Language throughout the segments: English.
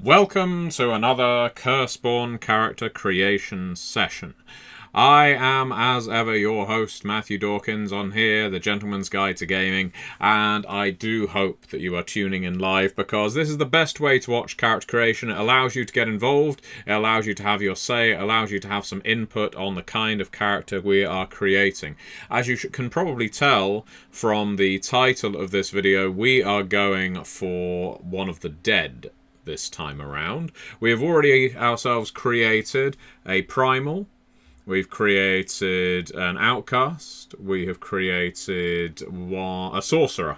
Welcome to another Curseborne character creation session. I am, as ever, your host, Matthew Dawkins, on here, the Gentleman's Guide to Gaming, and I do hope that you are tuning in live, because this is the best way to watch character creation. It allows you to get involved, it allows you to have your say, it allows you to have some input on the kind of character we are creating. As you can probably tell from the title of this video, we are going for one of the dead this time around. We have already ourselves created a primal. We've created an outcast. We have created a sorcerer.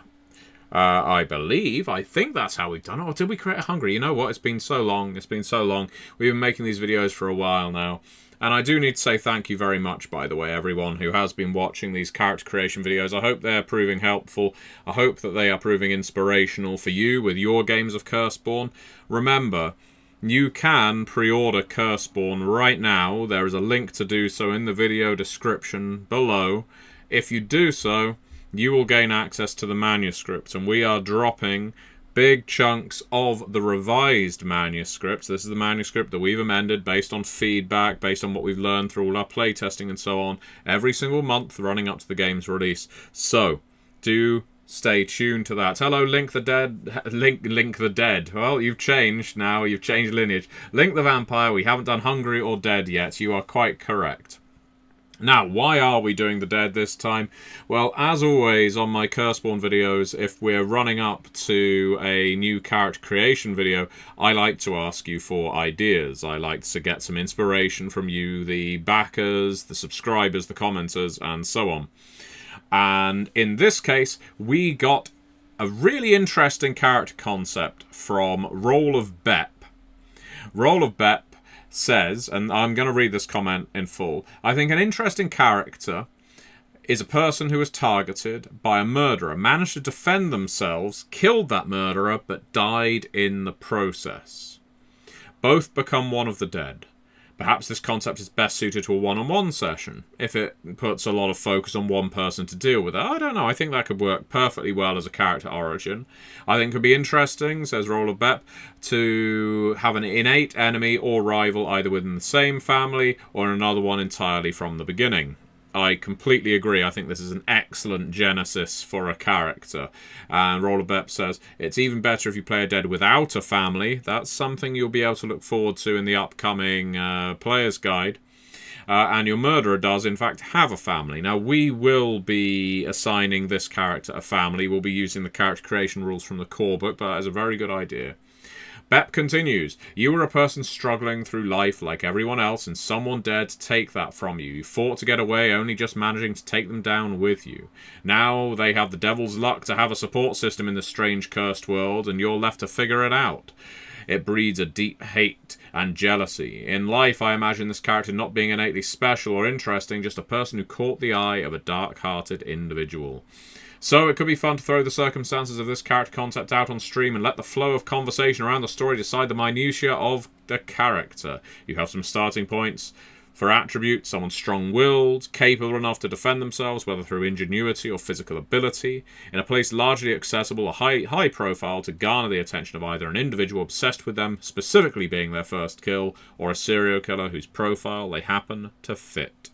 I think that's how we've done it. Or did we create a hungry? You know what? It's been so long. It's been so long. We've been making these videos for a while now. And I do need to say thank you very much, by the way, everyone who has been watching these character creation videos. I hope they're proving helpful. I hope that they are proving inspirational for you with your games of Curseborne. Remember, you can pre-order Curseborne right now. There is a link to do so in the video description below. If you do so, you will gain access to the manuscript, and we are dropping big chunks of the revised manuscripts. This is the manuscript that we've amended based on feedback, based on what we've learned through all our playtesting and so on, every single month running up to the game's release. So, do stay tuned to that. Hello, Link the Dead. Link the Dead. Well, you've changed now. You've changed lineage. Link the Vampire. We haven't done Hungry or Dead yet. You are quite correct. Now, why are we doing the dead this time? Well, as always on my Curseborne videos, if we're running up to a new character creation video, I like to ask you for ideas. I like to get some inspiration from you, the backers, the subscribers, the commenters, and so on. And in this case, we got a really interesting character concept from Roll of Bep. Roll of Bep says, and I'm going to read this comment in full, I think an interesting character is a person who was targeted by a murderer, managed to defend themselves, killed that murderer, but died in the process. Both become one of the dead. Perhaps this concept is best suited to a one-on-one session, if it puts a lot of focus on one person to deal with it. I don't know, I think that could work perfectly well as a character origin. I think it could be interesting, says Roll of Bep, to have an innate enemy or rival either within the same family or another one entirely from the beginning. I completely agree. I think this is an excellent genesis for a character. And Roll of Bep says, it's even better if you play a dead without a family. That's something you'll be able to look forward to in the upcoming player's guide. And your murderer does, in fact, have a family. Now, we will be assigning this character a family. We'll be using the character creation rules from the core book, but that is a very good idea. Bep continues, you were a person struggling through life like everyone else, and someone dared to take that from you. You fought to get away, only just managing to take them down with you. Now they have the devil's luck to have a support system in this strange cursed world, and you're left to figure it out. It breeds a deep hate and jealousy. In life, I imagine this character not being innately special or interesting, just a person who caught the eye of a dark-hearted individual. So it could be fun to throw the circumstances of this character concept out on stream and let the flow of conversation around the story decide the minutiae of the character. You have some starting points for attributes: someone strong-willed, capable enough to defend themselves, whether through ingenuity or physical ability, in a place largely accessible, a high profile to garner the attention of either an individual obsessed with them, specifically being their first kill, or a serial killer whose profile they happen to fit.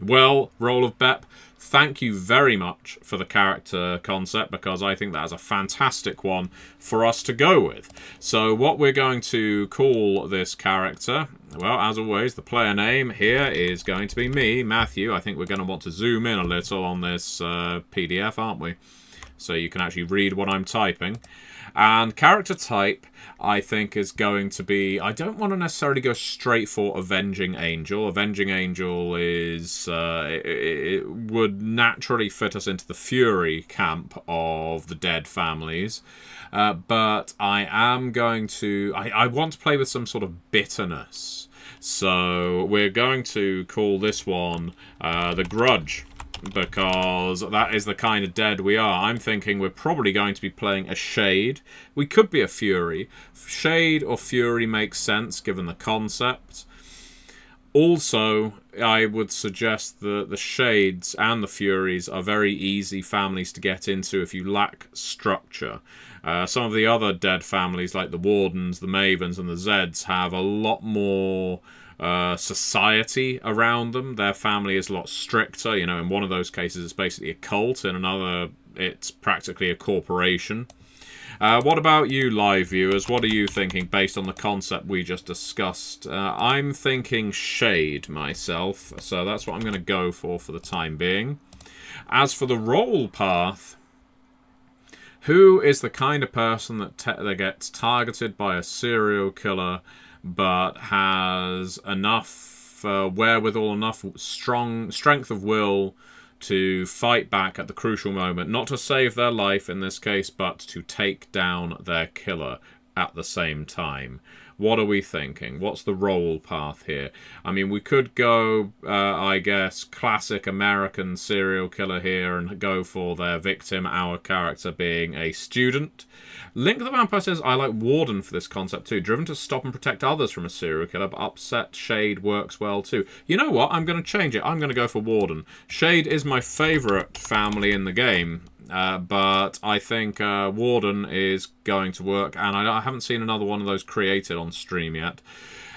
Well, Roll of Bep, thank you very much for the character concept, because I think that is a fantastic one for us to go with. So what we're going to call this character, well, as always, the player name here is going to be me, Matthew. I think we're going to want to zoom in a little on this PDF, aren't we? So you can actually read what I'm typing. And character type, I think, is going to be... I don't want to necessarily go straight for Avenging Angel. Avenging Angel is... it would naturally fit us into the Fury camp of the dead families. But I am going to... I want to play with some sort of bitterness. So we're going to call this one The Grudge, because that is the kind of dead we are. I'm thinking we're probably going to be playing a Shade. We could be a Fury. Shade or Fury makes sense given the concept. Also, I would suggest that the Shades and the Furies are very easy families to get into if you lack structure. Some of the other dead families, like the Wardens, the Mavens, and the Zeds, have a lot more society around them. Their family is a lot stricter. You know, in one of those cases, it's basically a cult. In another, it's practically a corporation. What about you, live viewers? What are you thinking based on the concept we just discussed? I'm thinking Shade myself, so that's what I'm going to go for the time being. As for the role path, who is the kind of person that gets targeted by a serial killer but has enough wherewithal, enough strength of will to fight back at the crucial moment, not to save their life in this case, but to take down their killer at the same time? What are we thinking? What's the role path here? I mean, we could go, I guess, classic American serial killer here and go for their victim, our character being a student. Link the Vampire says, I like Warden for this concept too. Driven to stop and protect others from a serial killer, but upset Shade works well too. You know what? I'm going to change it. I'm going to go for Warden. Shade is my favourite family in the game. But I think Warden is going to work, and I haven't seen another one of those created on stream yet.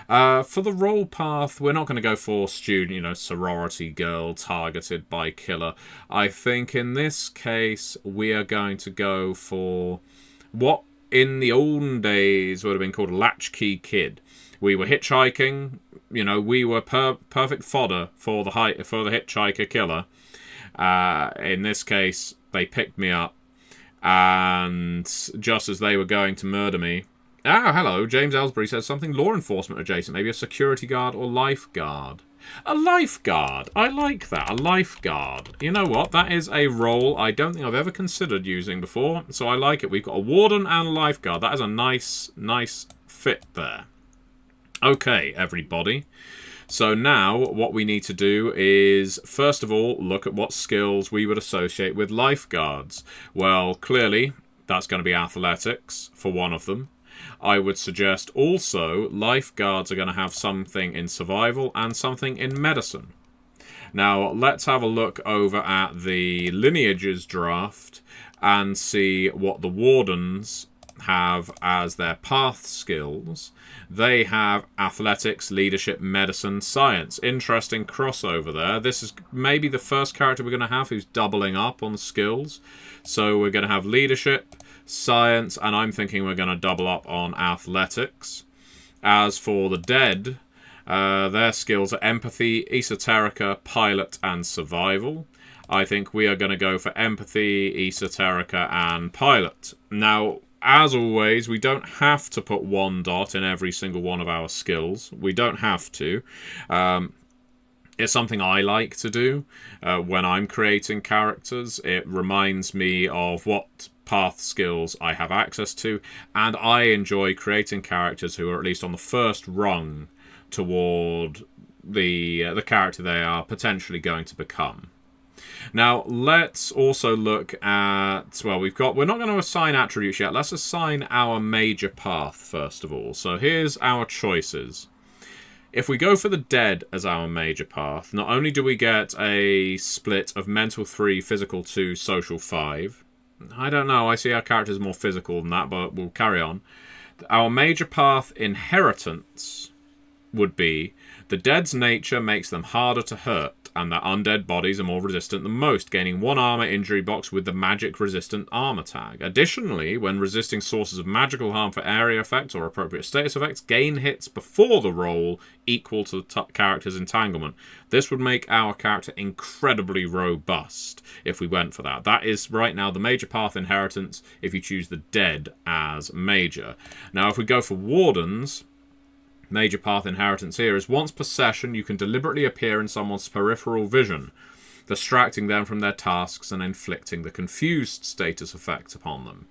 For the role path, we're not going to go for student, sorority girl targeted by killer. I think in this case, we are going to go for what in the olden days would have been called a latchkey kid. We were hitchhiking, we were perfect fodder for the hitchhiker killer. In this case, they picked me up, and just as they were going to murder me... Oh, hello, James Ellsbury says something law enforcement adjacent, maybe a security guard or lifeguard. A lifeguard! I like that, a lifeguard. You know what, that is a role I don't think I've ever considered using before, so I like it. We've got a warden and a lifeguard. That is a nice fit there. Okay, everybody. So now what we need to do is, first of all, look at what skills we would associate with lifeguards. Well, clearly, that's going to be athletics for one of them. I would suggest also lifeguards are going to have something in survival and something in medicine. Now, let's have a look over at the lineages draft and see what the wardens have as their path skills. They have athletics, leadership, medicine, science. Interesting crossover there. This is maybe the first character we're going to have who's doubling up on skills. So we're going to have leadership, science, and I'm thinking we're going to double up on athletics. As for the dead, their skills are empathy, esoterica, pilot, and survival. I think we are going to go for empathy, esoterica, and pilot. Now, as always, we don't have to put one dot in every single one of our skills. We don't have to. It's something I like to do when I'm creating characters. It reminds me of what path skills I have access to, and I enjoy creating characters who are at least on the first rung toward the character they are potentially going to become. Now, let's also look at, well, we're not going to assign attributes yet. Let's assign our major path, first of all. So here's our choices. If we go for the dead as our major path, not only do we get a split of mental 3, physical 2, social 5. I don't know, I see our characters more physical than that, but we'll carry on. Our major path inheritance would be the dead's nature makes them harder to hurt, and their undead bodies are more resistant than most, gaining 1 armor injury box with the magic resistant armor tag. Additionally, when resisting sources of magical harm for area effects or appropriate status effects, gain hits before the roll equal to the character's entanglement. This would make our character incredibly robust if we went for that. That is right now the major path inheritance if you choose the dead as major. Now, if we go for wardens, major path inheritance here is once per session you can deliberately appear in someone's peripheral vision, distracting them from their tasks and inflicting the confused status effect upon them.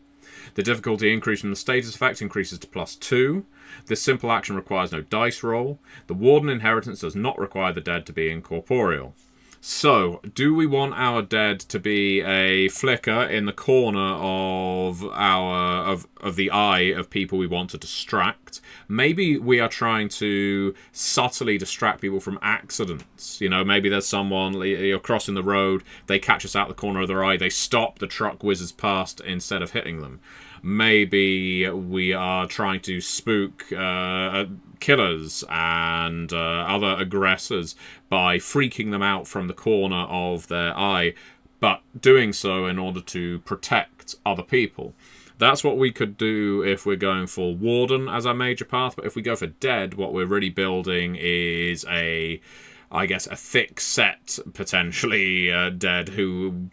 The difficulty increase from the status effect increases to +2. This simple action requires no dice roll. The warden inheritance does not require the dead to be incorporeal. So, do we want our dead to be a flicker in the corner of of the eye of people we want to distract? Maybe we are trying to subtly distract people from accidents. You know, maybe there's someone, you're crossing the road, they catch us out the corner of their eye, they stop, the truck whizzes past instead of hitting them. Maybe we are trying to spook killers and other aggressors by freaking them out from the corner of their eye, but doing so in order to protect other people. That's what we could do if we're going for Warden as our major path, but if we go for Dead, what we're really building is a thick set, potentially, Dead who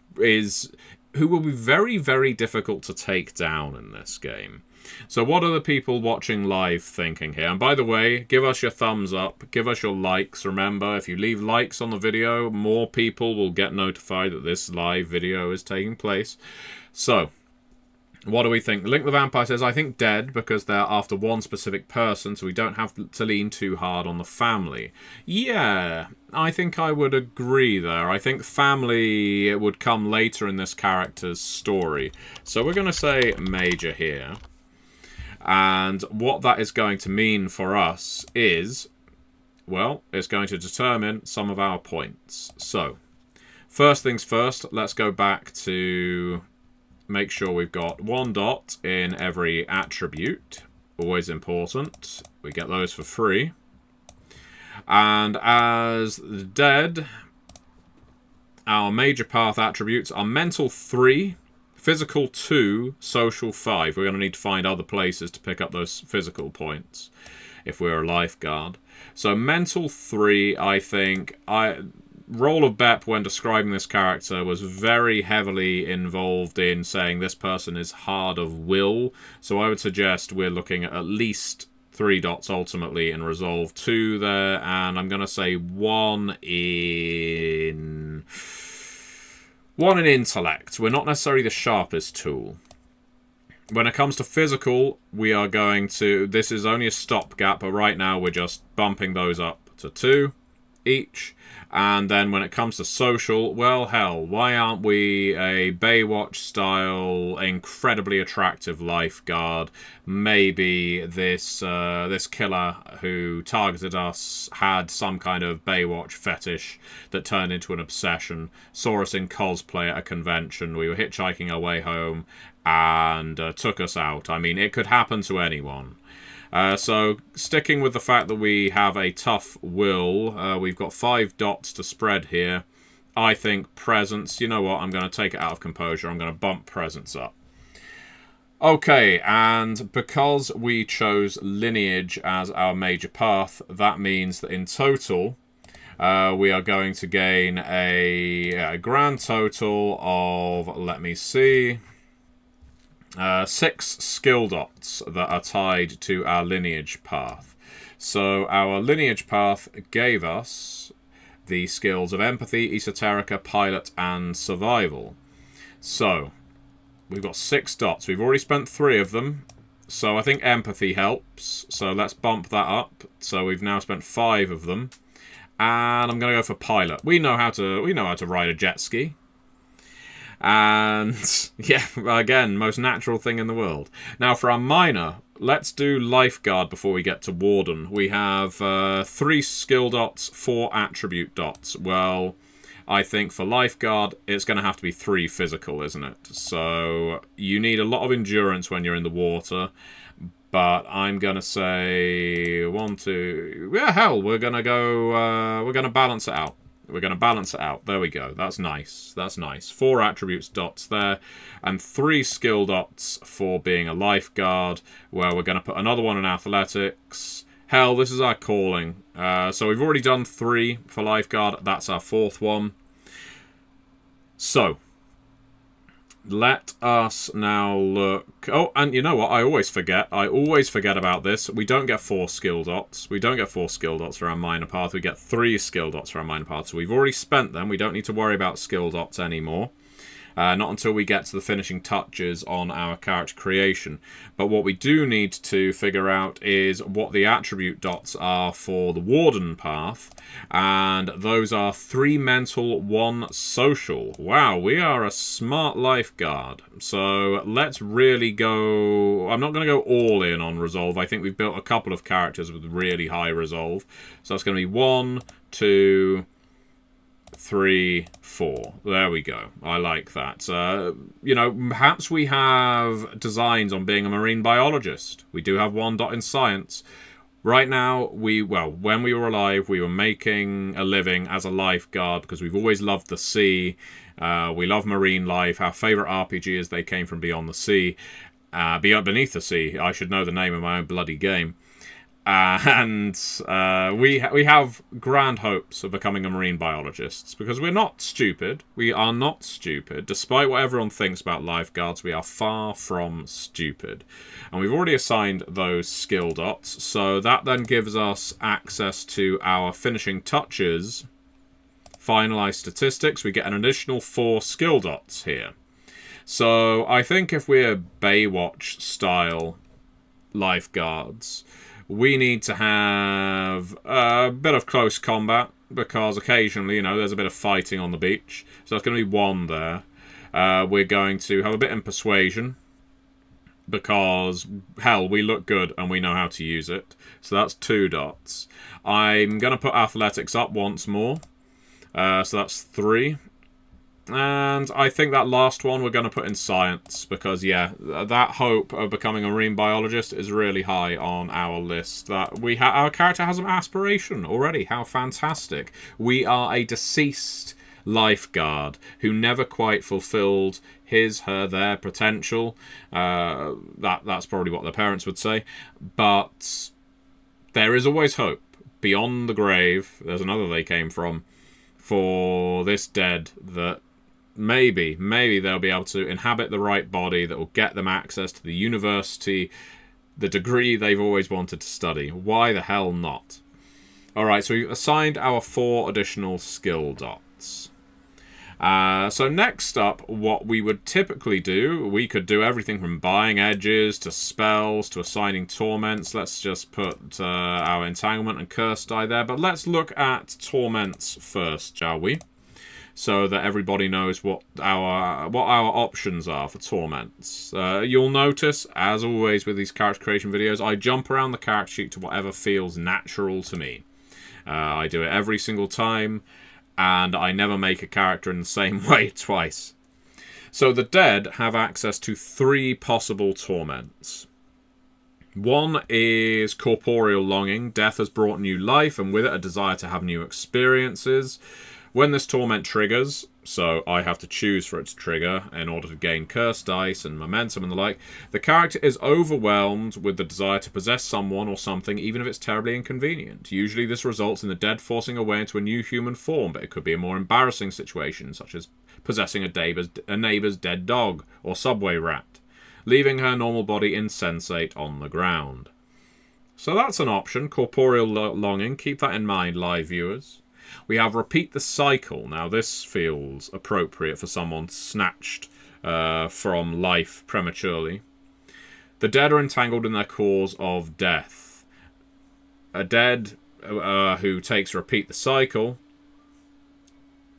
will be very, very difficult to take down in this game. So what are the people watching live thinking here? And by the way, give us your thumbs up, give us your likes. Remember, if you leave likes on the video, more people will get notified that this live video is taking place. So, what do we think? Link the Vampire says, I think Dead, because they're after one specific person, so we don't have to lean too hard on the family. Yeah, I think I would agree there. I think family would come later in this character's story. So we're going to say Major here. And what that is going to mean for us is, well, it's going to determine some of our points. So, first things first, let's go back to make sure we've got 1 dot in every attribute. Always important. We get those for free. And as the Dead, our major path attributes are mental 3, physical 2, social 5. We're going to need to find other places to pick up those physical points if we're a lifeguard. So mental 3, I think, Role of Bep, when describing this character, was very heavily involved in saying this person is hard of will. So I would suggest we're looking at least 3 dots ultimately in Resolve 2 there. And I'm going to say 1 in Intellect. We're not necessarily the sharpest tool. When it comes to physical, we are going to... This is only a stopgap, but right now we're just bumping those up to 2 each. And then when it comes to social, well, hell, why aren't we a Baywatch-style, incredibly attractive lifeguard? Maybe this killer who targeted us had some kind of Baywatch fetish that turned into an obsession, saw us in cosplay at a convention, we were hitchhiking our way home, and took us out. I mean, it could happen to anyone. So, sticking with the fact that we have a tough will, we've got 5 dots to spread here. I think presence, you know what, I'm going to take it out of composure. I'm going to bump presence up. Okay, and because we chose lineage as our major path, that means that in total, we are going to gain a grand total of, let me see... 6 skill dots that are tied to our lineage path. So our lineage path gave us the skills of empathy, esoterica, pilot, and survival. So we've got 6 dots. We've already spent 3 of them. So I think empathy helps. So let's bump that up. So we've now spent 5 of them. And I'm going to go for pilot. We know how to ride a jet ski. And, yeah, again, most natural thing in the world. Now, for our minor, let's do lifeguard before we get to warden. We have 3 skill dots, 4 attribute dots. Well, I think for lifeguard, it's going to have to be 3 physical, isn't it? So, you need a lot of endurance when you're in the water. But I'm going to say 1, 2... Yeah, hell, we're going to go... we're going to balance it out. We're going to balance it out. There we go. That's nice. That's nice. 4 attributes dots there. And 3 skill dots for being a lifeguard, where we're going to put another one in athletics. Hell, this is our calling. So we've already done 3 for lifeguard. That's our 4th one. So, let us now look... Oh, and you know what? I always forget. I always forget about this. We don't get 4 skill dots. We don't get 4 skill dots for our minor path. We get 3 skill dots for our minor path. So we've already spent them. We don't need to worry about skill dots anymore. Not until we get to the finishing touches on our character creation. But what we do need to figure out is what the attribute dots are for the Warden path. And those are 3 mental, 1 social. Wow, we are a smart lifeguard. So let's really go... I'm not going to go all in on resolve. I think we've built a couple of characters with really high resolve. So that's going to be 1, 2... 3, 4. There we go. I like that. You know, perhaps we have designs on being a marine biologist. We do have 1 dot in science. Right now, when we were alive, we were making a living as a lifeguard because we've always loved the sea. We love marine life. Our favourite RPG is They Came From Beyond the Sea. Beneath the Sea. I should know the name of my own bloody game. And we have grand hopes of becoming a marine biologists because we're not stupid. We are not stupid. Despite what everyone thinks about lifeguards, we are far from stupid. And we've already assigned those skill dots, so that then gives us access to our finishing touches, finalize statistics. We get an additional 4 skill dots here. So I think if we're Baywatch style lifeguards, we need to have a bit of close combat because occasionally, you know, there's a bit of fighting on the beach. So that's going to be 1 there. We're going to have a bit in persuasion because, hell, we look good and we know how to use it. So that's 2 dots. I'm going to put athletics up once more. So that's 3. And I think that last one we're going to put in science because, yeah, that hope of becoming a marine biologist is really high on our list. That our character has an aspiration already. How fantastic. We are a deceased lifeguard who never quite fulfilled his, her, their potential. That's probably what their parents would say. But there is always hope. Beyond the grave, there's another They Came From, for this dead that maybe they'll be able to inhabit the right body that will get them access to the university, the degree they've always wanted to study. Why the hell not? Alright, so we've assigned our 4 additional skill dots. So next up, what we would typically do, we could do everything from buying edges to spells to assigning torments. Let's just put our entanglement and curse die there. But let's look at torments first, shall we? So that everybody knows what our options are for torments. You'll notice, as always with these character creation videos, I jump around the character sheet to whatever feels natural to me. I do it every single time, and I never make a character in the same way twice. So the dead have access to 3 possible torments. 1 is corporeal longing. Death has brought new life, and with it a desire to have new experiences. When this torment triggers, so I have to choose for it to trigger in order to gain curse dice and momentum and the like, the character is overwhelmed with the desire to possess someone or something, even if it's terribly inconvenient. Usually this results in the dead forcing her way into a new human form, but it could be a more embarrassing situation, such as possessing a neighbour's dead dog or subway rat, leaving her normal body insensate on the ground. So that's an option, corporeal longing. Keep that in mind, live viewers. We have repeat the cycle. Now this feels appropriate for someone snatched from life prematurely. The dead are entangled in their cause of death. A dead who takes repeat the cycle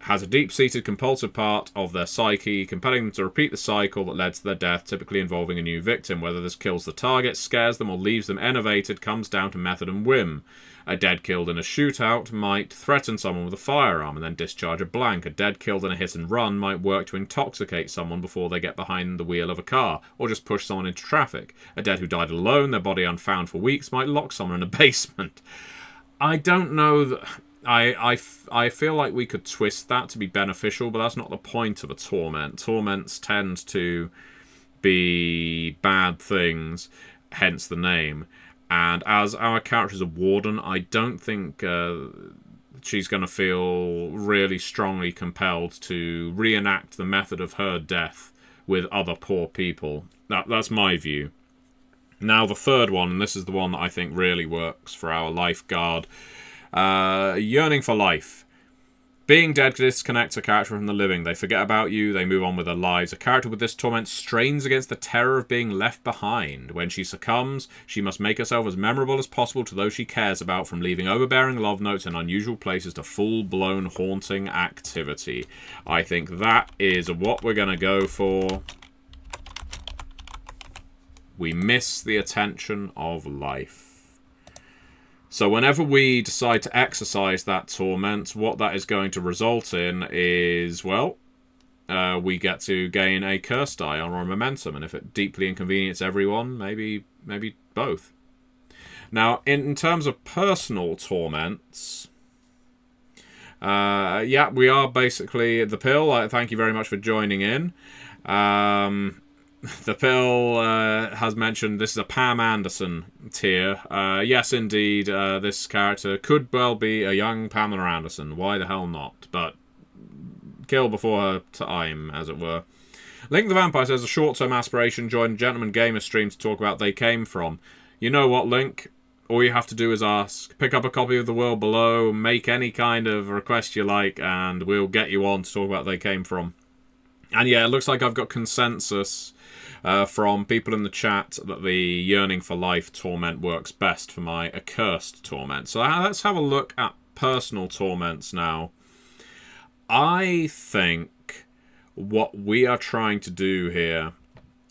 has a deep-seated compulsive part of their psyche, compelling them to repeat the cycle that led to their death, typically involving a new victim. Whether this kills the target, scares them, or leaves them enervated comes down to method and whim. A dead killed in a shootout might threaten someone with a firearm and then discharge a blank. A dead killed in a hit and run might work to intoxicate someone before they get behind the wheel of a car, or just push someone into traffic. A dead who died alone, their body unfound for weeks, might lock someone in a basement. I don't know that... I feel like we could twist that to be beneficial, but that's not the point of a torment. Torments tend to be bad things, hence the name. And as our character is a warden, I don't think she's going to feel really strongly compelled to reenact the method of her death with other poor people. That's my view. Now the third one, and this is the one that I think really works for our lifeguard. Yearning for life. Being dead disconnects a character from the living. They forget about you, they move on with their lives. A character with this torment strains against the terror of being left behind. When she succumbs, she must make herself as memorable as possible to those she cares about, from leaving overbearing love notes in unusual places to full-blown haunting activity. I think that is what we're going to go for. We miss the attention of life. So whenever we decide to exercise that torment, what that is going to result in is, well, we get to gain a curse die on our momentum. And if it deeply inconveniences everyone, maybe both. Now, in terms of personal torments, yeah, we are basically the pill. Thank you very much for joining in. The pill has mentioned this is a Pam Anderson tier. Yes, indeed, this character could well be a young Pamela Anderson. Why the hell not? But kill before her time, as it were. Link the Vampire says, a short-term aspiration, join Gentleman Gamer stream to talk about They Came From. You know what, Link? All you have to do is ask. Pick up a copy of The World Below, make any kind of request you like, and we'll get you on to talk about They Came From. And yeah, it looks like I've got consensus from people in the chat that the Yearning for Life torment works best for my accursed torment. So let's have a look at personal torments now. I think what we are trying to do here,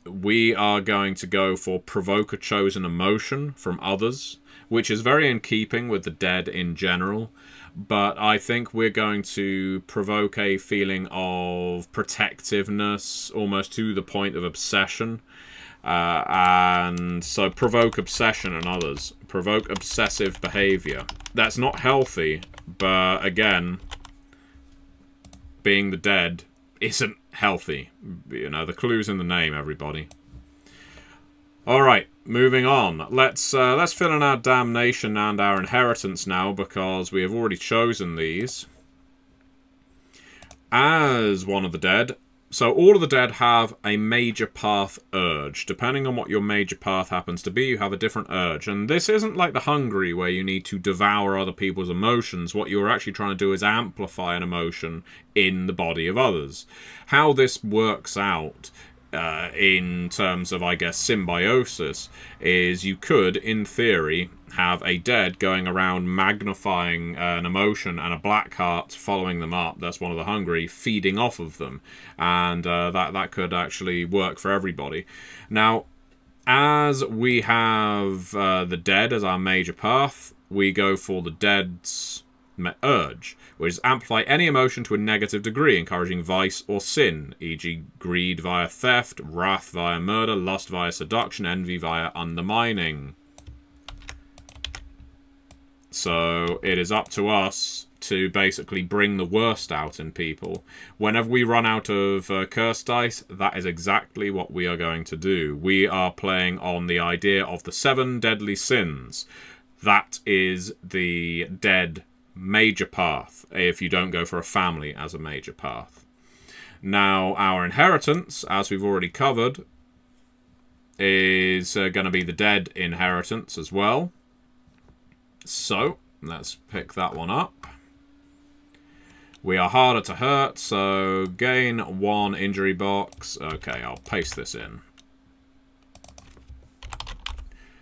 we are going to go for provoke a chosen emotion from others, which is very in keeping with the dead in general. But I think we're going to provoke a feeling of protectiveness, almost to the point of obsession. And so provoke obsession in others. Provoke obsessive behavior. That's not healthy, but again, being the dead isn't healthy. You know, the clue's in the name, everybody. Alright, moving on. Let's fill in our damnation and our inheritance now, because we have already chosen these. As one of the dead. So all of the dead have a major path urge. Depending on what your major path happens to be, you have a different urge. And this isn't like the Hungry, where you need to devour other people's emotions. What you're actually trying to do is amplify an emotion in the body of others. How this works out in terms of, I guess, symbiosis, is you could, in theory, have a dead going around magnifying an emotion and a black heart following them up. That's one of the Hungry, feeding off of them. And that could actually work for everybody. Now, as we have the dead as our major path, we go for the dead's urge, which is amplify any emotion to a negative degree, encouraging vice or sin, e.g. greed via theft, wrath via murder, lust via seduction, envy via undermining. So it is up to us to basically bring the worst out in people. Whenever we run out of curse dice, that is exactly what we are going to do. We are playing on the idea of the 7 deadly sins. That is the dead major path, if you don't go for a family as a major path. Now, our inheritance, as we've already covered, is going to be the dead inheritance as well. So, let's pick that one up. We are harder to hurt, so gain 1 injury box. Okay, I'll paste this in.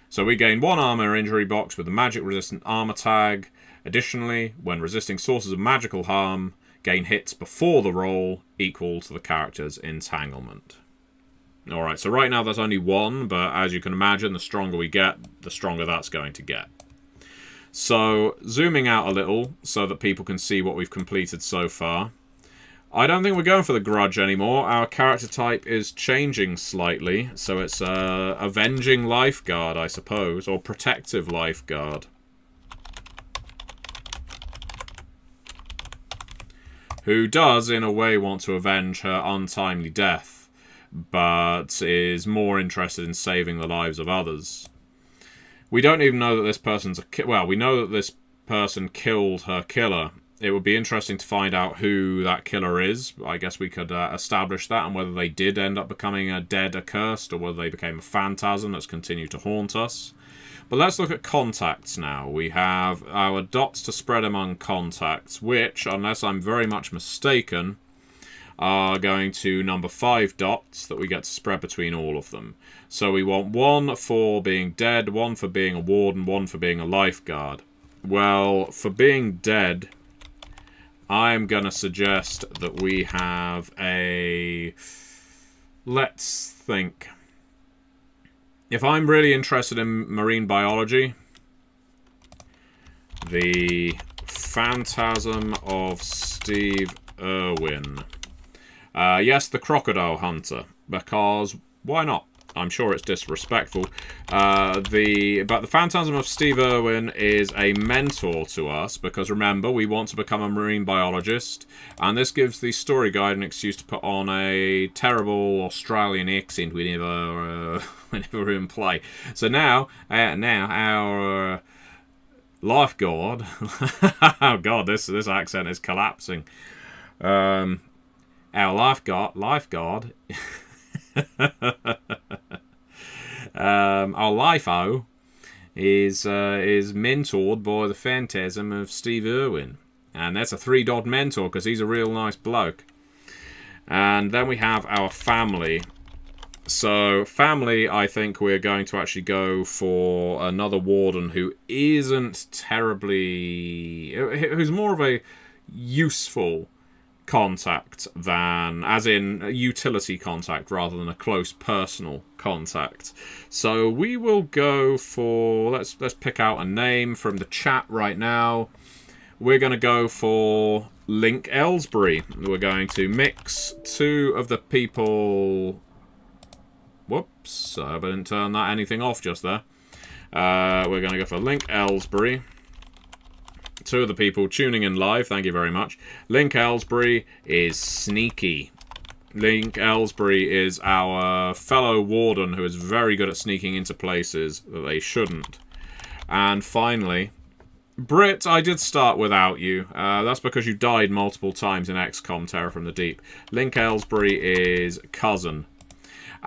So we gain 1 armor injury box with the magic resistant armor tag. Additionally, when resisting sources of magical harm, gain hits before the roll equal to the character's entanglement. Alright, so right now that's only 1, but as you can imagine, the stronger we get, the stronger that's going to get. So, zooming out a little so that people can see what we've completed so far. I don't think we're going for the grudge anymore. Our character type is changing slightly, so it's avenging lifeguard, I suppose, or protective lifeguard. Who does, in a way, want to avenge her untimely death, but is more interested in saving the lives of others. We don't even know that this person's well, we know that this person killed her killer, It would be interesting to find out who that killer is. I guess we could establish that, and whether they did end up becoming a dead, accursed, or whether they became a phantasm that's continued to haunt us. But let's look at contacts now. We have our dots to spread among contacts, which, unless I'm very much mistaken, are going to number 5 dots that we get to spread between all of them. So we want 1 for being dead, 1 for being a warden, 1 for being a lifeguard. Well, for being dead, I'm going to suggest that we have a... Let's think. If I'm really interested in marine biology, the Phantasm of Steve Irwin. Yes, the Crocodile Hunter, because why not? I'm sure it's disrespectful. But the Phantasm of Steve Irwin is a mentor to us, because remember, we want to become a marine biologist, and this gives the story guide an excuse to put on a terrible Australian accent whenever we're in play. So now our lifeguard... oh god, this accent is collapsing. Our lifeguard... our LIFO is mentored by the Phantasm of Steve Irwin, and that's a 3-dot mentor because he's a real nice bloke. And then we have our family. So family, I think we're going to actually go for another warden who isn't terribly, who's more of a useful contact than, as in a utility contact rather than a close personal contact. So we will go for, let's pick out a name from the chat right now. We're going to go for Link Ellsbury. We're going to mix 2 of the people. Whoops, I didn't turn that anything off just there. We're going to go for Link Ellsbury. 2 of the people tuning in live, thank you very much. Link Ellsbury is sneaky. Link Ellsbury is our fellow warden who is very good at sneaking into places that they shouldn't. And finally, Britt, I did start without you. That's because you died multiple times in XCOM Terror from the Deep. Link Ellsbury is cousin.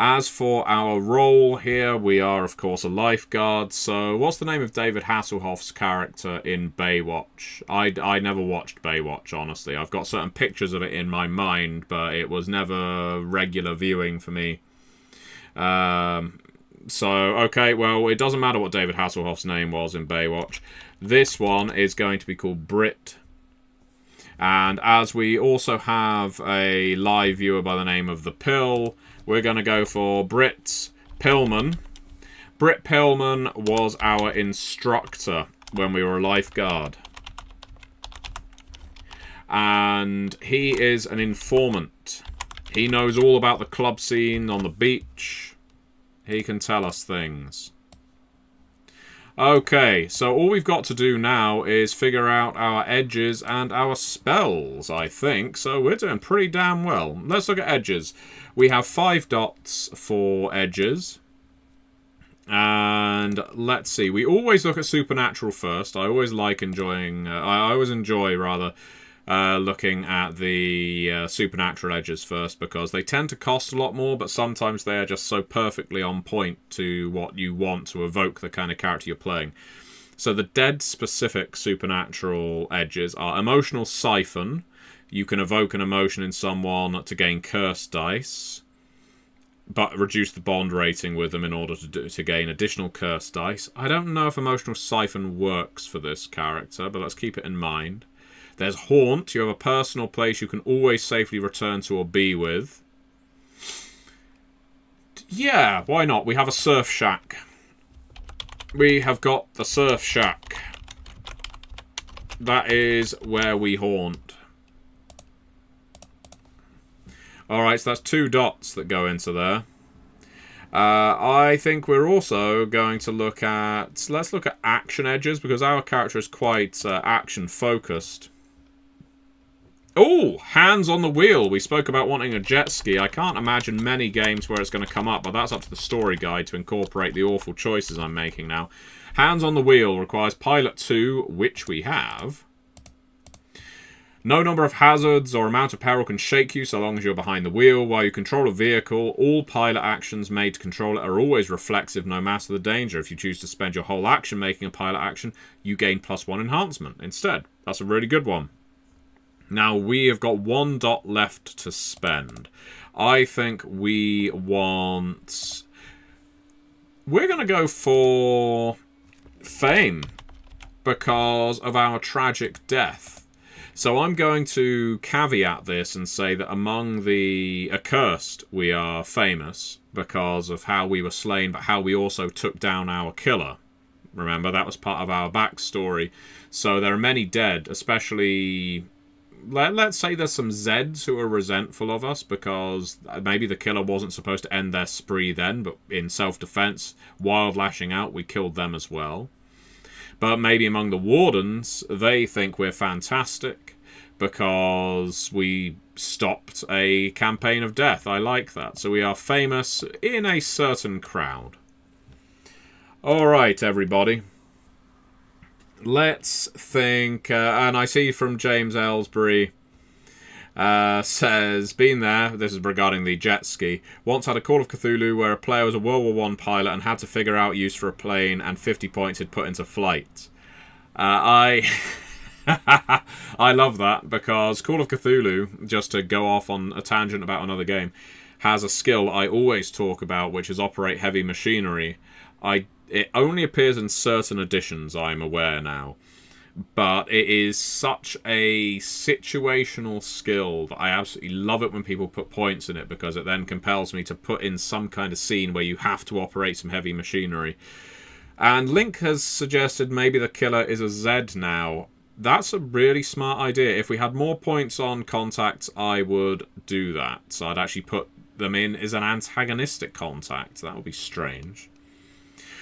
As for our role here, we are, of course, a lifeguard. So, what's the name of David Hasselhoff's character in Baywatch? I never watched Baywatch, honestly. I've got certain pictures of it in my mind, but it was never regular viewing for me. So, okay, well, it doesn't matter what David Hasselhoff's name was in Baywatch. This one is going to be called Britt. And as we also have a live viewer by the name of The Pill, we're going to go for Britt Pillman. Britt Pillman was our instructor when we were a lifeguard. And he is an informant. He knows all about the club scene on the beach. He can tell us things. Okay, so all we've got to do now is figure out our edges and our spells, I think. So we're doing pretty damn well. Let's look at edges. We have 5 dots for edges. And let's see. We always look at supernatural first. I always like enjoying... I always enjoy, rather, looking at the supernatural edges first, because they tend to cost a lot more, but sometimes they are just so perfectly on point to what you want to evoke the kind of character you're playing. So the dead-specific supernatural edges are Emotional Siphon. You can evoke an emotion in someone to gain curse dice, but reduce the bond rating with them in order to gain additional curse dice. I don't know if Emotional Siphon works for this character, but let's keep it in mind. There's Haunt. You have a personal place you can always safely return to or be with. Yeah, why not? We have a Surf Shack. We have got the Surf Shack. That is where we haunt. Alright, so that's 2 dots that go into there. I think we're also going to look at... Let's look at action edges, because our character is quite action-focused. Oh, hands on the wheel. We spoke about wanting a jet ski. I can't imagine many games where it's going to come up, but that's up to the story guide to incorporate the awful choices I'm making now. Hands on the wheel requires Pilot 2, which we have. No number of hazards or amount of peril can shake you so long as you're behind the wheel. While you control a vehicle, all pilot actions made to control it are always reflexive no matter the danger. If you choose to spend your whole action making a pilot action, you gain +1 enhancement instead. That's a really good one. Now, we have got 1 dot left to spend. I think we want... We're going to go for fame because of our tragic death. So I'm going to caveat this and say that among the accursed, we are famous because of how we were slain, but how we also took down our killer. Remember, that was part of our backstory. So there are many dead, especially... Let's say there's some Zeds who are resentful of us because maybe the killer wasn't supposed to end their spree then, but in self-defense, wild lashing out, we killed them as well. But maybe among the Wardens, they think we're fantastic because we stopped a campaign of death. I like that. So we are famous in a certain crowd. Alright, everybody. Let's think, and I see from James Ellsbury, says, been there, this is regarding the jet ski, once had a Call of Cthulhu where a player was a World War I pilot and had to figure out use for a plane and 50 points he'd put into flight. I love that because Call of Cthulhu, just to go off on a tangent about another game, has a skill I always talk about, which is operate heavy machinery. It only appears in certain editions, I'm aware now. But it is such a situational skill that I absolutely love it when people put points in it, because it then compels me to put in some kind of scene where you have to operate some heavy machinery. And Link has suggested maybe the killer is a Z now. That's a really smart idea. If we had more points on contacts, I would do that. So I'd actually put them in as an antagonistic contact. That would be strange.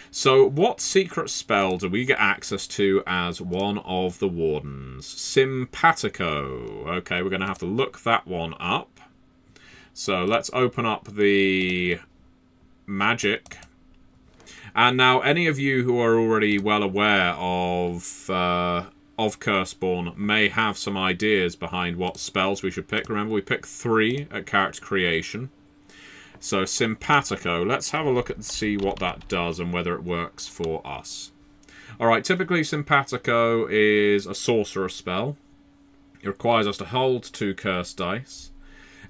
So, what secret spell do we get access to as one of the Wardens? Simpatico. Okay, we're going to have to look that one up. So, let's open up the magic. And now, any of you who are already well aware of Curseborne may have some ideas behind what spells we should pick. Remember, we picked 3 at character creation. So, Simpatico. Let's have a look and see what that does and whether it works for us. Alright, typically Simpatico is a sorcerer spell. It requires us to hold 2 curse dice.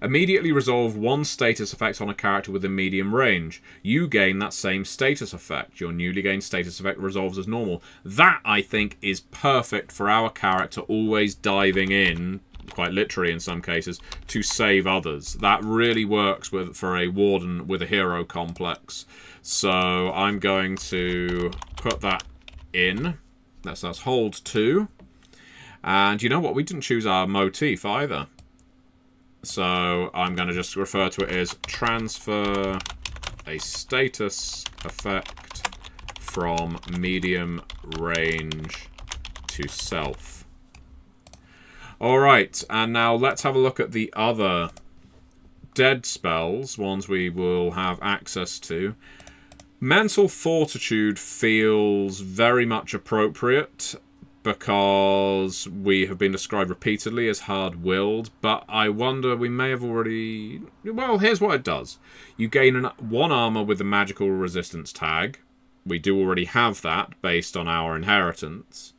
Immediately resolve 1 status effect on a character within medium range. You gain that same status effect. Your newly gained status effect resolves as normal. That, I think, is perfect for our character always diving in, quite literally in some cases, to save others. That really works for a Warden with a hero complex. So I'm going to put that in. Let's hold 2. And you know what? We didn't choose our motif either. So I'm going to just refer to it as transfer a status effect from medium range to self. Alright, and now let's have a look at the other dead spells, ones we will have access to. Mental Fortitude feels very much appropriate because we have been described repeatedly as hard-willed, but I wonder, we may have already... Well, here's what it does. You gain 1 armor with the magical resistance tag. We do already have that based on our inheritance.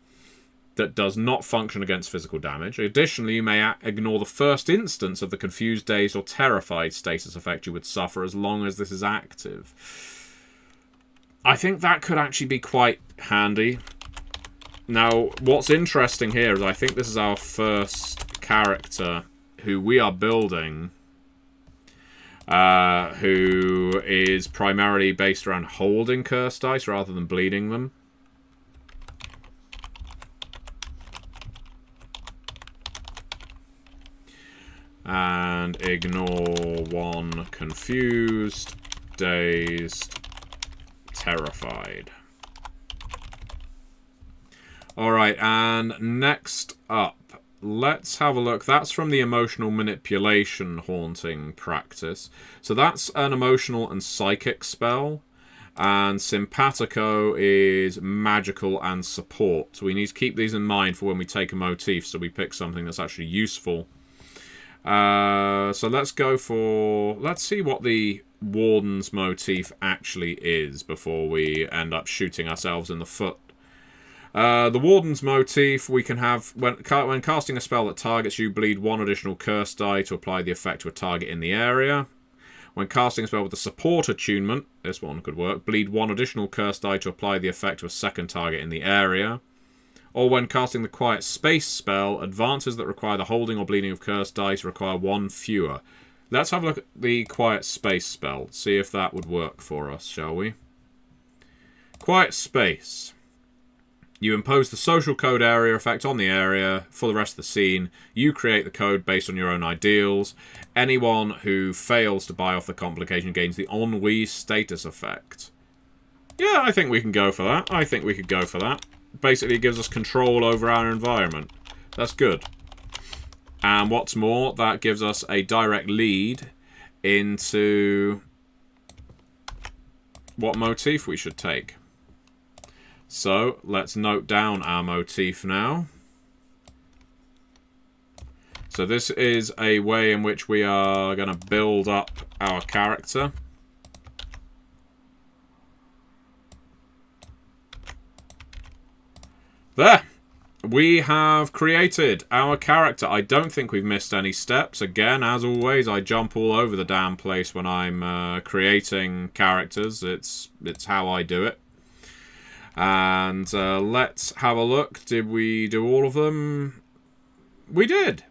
That does not function against physical damage. Additionally, you may ignore the first instance of the confused, dazed, or terrified status effect you would suffer as long as this is active. I think that could actually be quite handy. Now, what's interesting here is I think this is our first character who we are building, who is primarily based around holding curse dice rather than bleeding them. And ignore 1 confused, dazed, terrified. Alright, and next up, let's have a look. That's from the emotional manipulation haunting practice. So that's an emotional and psychic spell. And simpatico is magical and support. So we need to keep these in mind for when we take a motif, so we pick something that's actually useful. So let's go for... Let's see what the Warden's motif actually is before we end up shooting ourselves in the foot. The Warden's motif, we can have... When casting a spell that targets you, bleed 1 additional curse die to apply the effect to a target in the area. When casting a spell with a support attunement, this one could work, bleed 1 additional curse die to apply the effect to a second target in the area. Or when casting the Quiet Space spell, advances that require the holding or bleeding of curse dice require 1 fewer. Let's have a look at the Quiet Space spell, see if that would work for us, shall we? Quiet Space. You impose the social code area effect on the area for the rest of the scene. You create the code based on your own ideals. Anyone who fails to buy off the complication gains the ennui status effect. Yeah, I think we can go for that. I think we could go for that. Basically, it gives us control over our environment. That's good. And what's more, that gives us a direct lead into what motif we should take. So, let's note down our motif now. So this is a way in which we are going to build up our character. There! We have created our character. I don't think we've missed any steps. Again, as always, I jump all over the damn place when I'm creating characters. It's how I do it. And let's have a look. Did we do all of them? We did.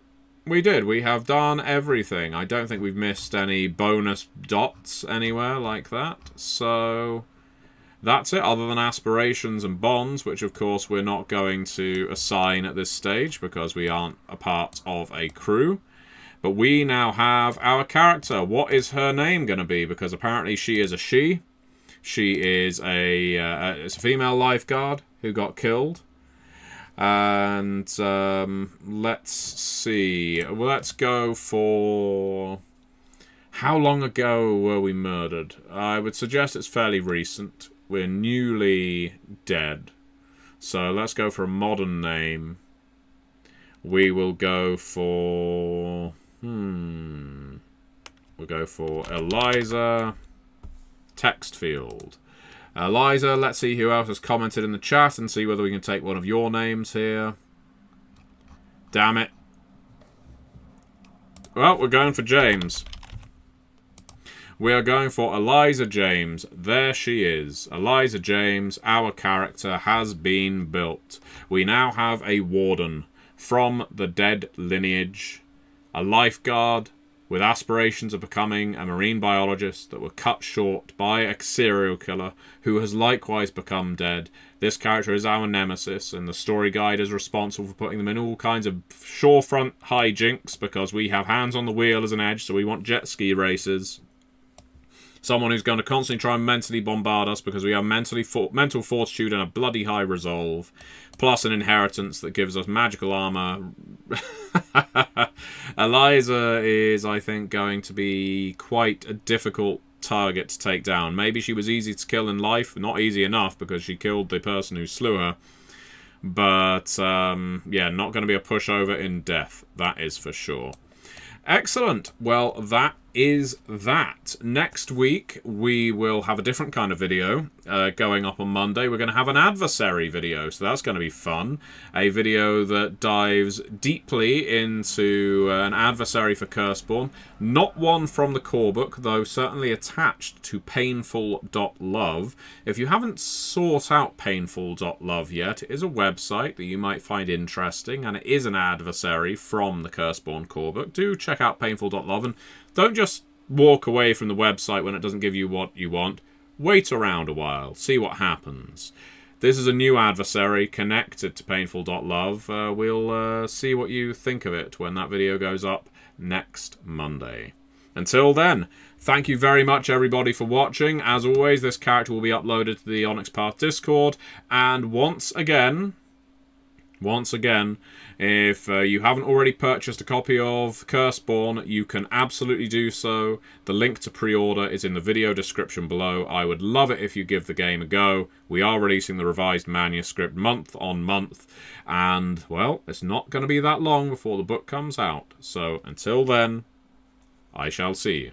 We did. We have done everything. I don't think we've missed any bonus dots anywhere like that. So that's it, other than aspirations and bonds, which of course we're not going to assign at this stage because we aren't a part of a crew. But we now have our character. What is her name going to be? Because apparently she is a she. She is it's a female lifeguard who got killed. And let's see. Let's go for... How long ago were we murdered? I would suggest it's fairly recent. We're newly dead. So let's go for a modern name. We will go for... We'll go for Eliza text field. Eliza, let's see who else has commented in the chat and see whether we can take one of your names here. Damn it. Well, we're going for James. We are going for Eliza James. There she is. Eliza James, our character, has been built. We now have a warden from the dead lineage. A lifeguard with aspirations of becoming a marine biologist that were cut short by a serial killer who has likewise become dead. This character is our nemesis, and the story guide is responsible for putting them in all kinds of shorefront hijinks because we have hands on the wheel as an edge, so we want jet ski races. Someone who's going to constantly try and mentally bombard us because we have mental fortitude and a bloody high resolve. Plus an inheritance that gives us magical armor. Eliza is, I think, going to be quite a difficult target to take down. Maybe she was easy to kill in life. Not easy enough because she killed the person who slew her. But, yeah, not going to be a pushover in death. That is for sure. Excellent. Well, that is that. Next week, we will have a different kind of video going up on Monday. We're going to have an adversary video, so that's going to be fun. A video that dives deeply into an adversary for Curseborne. Not one from the core book, though certainly attached to painful.love. If you haven't sought out painful.love yet, it is a website that you might find interesting, and it is an adversary from the Curseborne core book. Do check out painful.love, and don't just walk away from the website when it doesn't give you what you want. Wait around a while. See what happens. This is a new adversary connected to painful.love. We'll see what you think of it when that video goes up next Monday. Until then, thank you very much, everybody, for watching. As always, this character will be uploaded to the Onyx Path Discord. And once again, Once again, if you haven't already purchased a copy of Curseborne, you can absolutely do so. The link to pre-order is in the video description below. I would love it if you give the game a go. We are releasing the revised manuscript month on month, and, well, it's not going to be that long before the book comes out. So, until then, I shall see you.